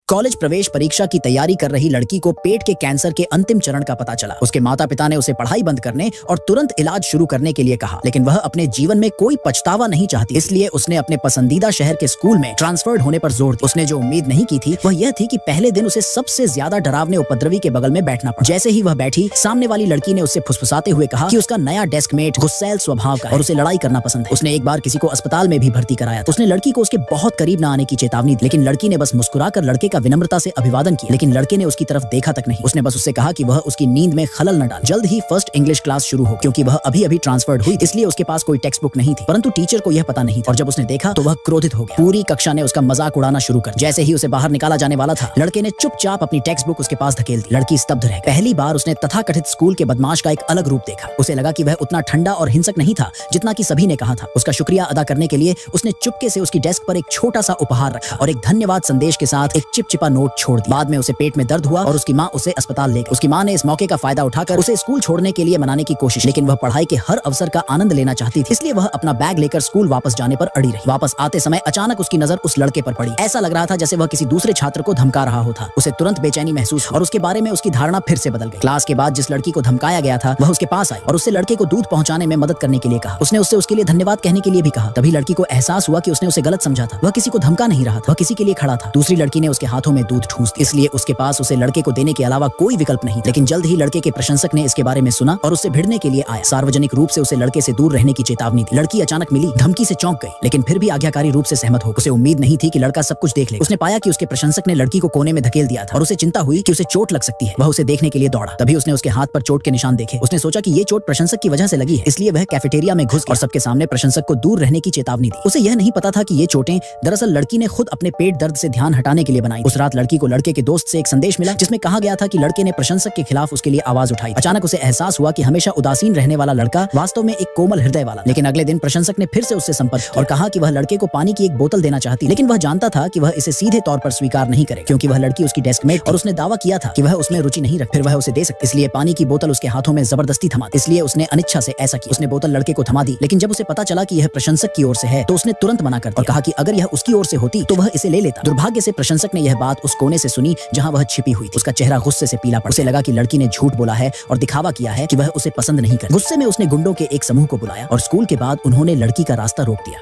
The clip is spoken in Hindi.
कॉलेज प्रवेश परीक्षा की तैयारी कर रही लड़की को पेट के कैंसर के अंतिम चरण का पता चला। उसके माता पिता ने उसे पढ़ाई बंद करने और तुरंत इलाज शुरू करने के लिए कहा, लेकिन वह अपने जीवन में कोई पछतावा नहीं चाहती। इसलिए उसने अपने पसंदीदा शहर के स्कूल में ट्रांसफर्ड होने पर जोर दिया। उसने जो उम्मीद नहीं की थी वह यह थी कि पहले दिन उसे सबसे ज्यादा डरावने उपद्रवी के बगल में बैठना पड़ा। जैसे ही वह बैठी, सामने वाली लड़की ने उससे फुसफुसाते हुए कहा कि उसका नया डेस्कमेट गुस्सैल स्वभाव का है और उसे लड़ाई करना पसंद है। उसने एक बार किसी को अस्पताल में भी भर्ती कराया। उसने लड़की को उसके बहुत करीब न आने की चेतावनी दी, लेकिन लड़की ने बस मुस्कुराकर लड़के का विनम्रता से अभिवादन किया, लेकिन लड़के ने उसकी तरफ देखा तक नहीं। उसने बस उससे कहा कि वह उसकी नींद में खलल न डाले। जल्द ही फर्स्ट इंग्लिश क्लास शुरू हो, क्योंकि वह अभी अभी ट्रांसफर्ड हुई, इसलिए उसके पास कोई टेक्स्ट बुक नहीं थी। परंतु टीचर को यह पता नहीं था और जब उसने देखा तो वह क्रोधित हो गया। पूरी कक्षा ने उसका मजाक उड़ाना शुरू कर। जैसे ही उसे बाहर निकाला जाने वाला था, लड़के ने चुपचाप अपनी टेक्स्ट बुक उसके पास धकेल दी। लड़की स्तब्ध रह गई। पहली बार उसने तथाकथित स्कूल के बदमाश का एक अलग रूप देखा। उसे लगा कि वह उतना ठंडा और हिंसक नहीं था जितना कि सभी ने कहा था। उसका शुक्रिया अदा करने के लिए उसने चुपके से उसकी डेस्क पर एक छोटा सा उपहार रखा और एक धन्यवाद संदेश के साथ एक चिपचिपा नोट छोड़ दिया। बाद में उसे पेट में दर्द हुआ और उसकी माँ उसे अस्पताल ले गई। उसकी माँ ने इस मौके का फायदा उठाकर उसे स्कूल छोड़ने के लिए मनाने की कोशिश, लेकिन वह पढ़ाई के हर अवसर का आनंद लेना चाहती थी। इसलिए वह अपना बैग लेकर स्कूल वापस जाने पर अड़ी रही। वापस आते समय अचानक उसकी नजर उस लड़के पर पड़ी। ऐसा लग रहा था जैसे वह किसी दूसरे छात्र को धमका रहा होता। उसे तुरंत बेचैनी महसूस और उसके बारे में उसकी धारणा फिर से बदल गई। क्लास के बाद जिस लड़की को धमकाया गया था वह उसके पास आई और उससे लड़के को दूध पहुंचाने में मदद करने के लिए कहा। उसने उससे उसके लिए धन्यवाद कहने के लिए भी कहा। तभी लड़की को एहसास हुआ कि उसने उसे गलत समझा था। वह किसी को धमका नहीं रहा था, वह किसी के लिए खड़ा था। दूसरी लड़की ने उसके हाथों में दूध ठूंस दिया, इसलिए उसके पास उसे लड़के को देने के अलावा कोई विकल्प नहीं। लेकिन जल्द ही लड़के के प्रशंसक ने इसके बारे में सुना और उससे भिड़ने के लिए आया। सार्वजनिक रूप से उसे लड़के से दूर रहने की चेतावनी दी। लड़की अचानक मिली, धमकी से चौंक गई, लेकिन फिर भी आज्ञाकारी रूप से सहमत हो। उसे उम्मीद नहीं थी कि लड़का सब कुछ देख ले। उसने पाया कि उसके प्रशंसक ने लड़की को कोने में धकेल दिया था और उसे चिंता हुई कि उसे चोट लग सकती है। वह उसे देखने के लिए दौड़ा। तभी उसने उसके हाथ पर चोट के निशान देखे। उसने सोचा कि ये चोट प्रशंसक की वजह से लगी है, इसलिए वह कैफेटेरिया में घुस और सबके सामने प्रशंसक को दूर रहने की चेतावनी दी। उसे यह नहीं पता था कि ये चोटें दरअसल लड़की ने खुद अपने पेट दर्द से ध्यान हटाने के लिए बनाई। उस रात लड़की को लड़के के दोस्त से एक संदेश मिला जिसमें कहा गया था कि लड़के ने प्रशंसक के खिलाफ उसके लिए आवाज उठाई। अचानक उसे एहसास हुआ कि हमेशा उदासीन रहने वाला लड़का वास्तव में एक कोमल हृदय वाला। लेकिन अगले दिन प्रशंसक ने फिर से उससे संपर्क किया और कहा कि वह लड़के को पानी की एक बोतल देना चाहती, लेकिन वह जानता था कि वह इसे सीधे तौर पर स्वीकार नहीं करे, क्योंकि वह लड़की उसकी डेस्कमेट और उसने दावा किया था कि वह उसमें रुचि नहीं रखती। फिर वह उसे दे सकती, इसलिए पानी की बोतल उसके हाथों में जबरदस्ती थमा दी। इसलिए उसने अनिच्छा से ऐसा किया। उसने बोतल लड़के को थमा दी, लेकिन जब उसे पता चला कि यह प्रशंसक की ओर से है तो उसने तुरंत मना कर दिया और कहा कि अगर यह उसकी ओर से होती तो वह इसे ले लेता। दुर्भाग्य से प्रशंसक ने यह बात उस कोने से सुनी जहां वह छिपी हुई थी। उसका चेहरा गुस्से से पीला पड़। उसे लगा कि लड़की ने झूठ बोला है और दिखावा किया है कि वह उसे पसंद नहीं करती। गुस्से में उसने गुंडों के एक समूह को बुलाया और स्कूल के बाद उन्होंने लड़की का रास्ता रोक दिया।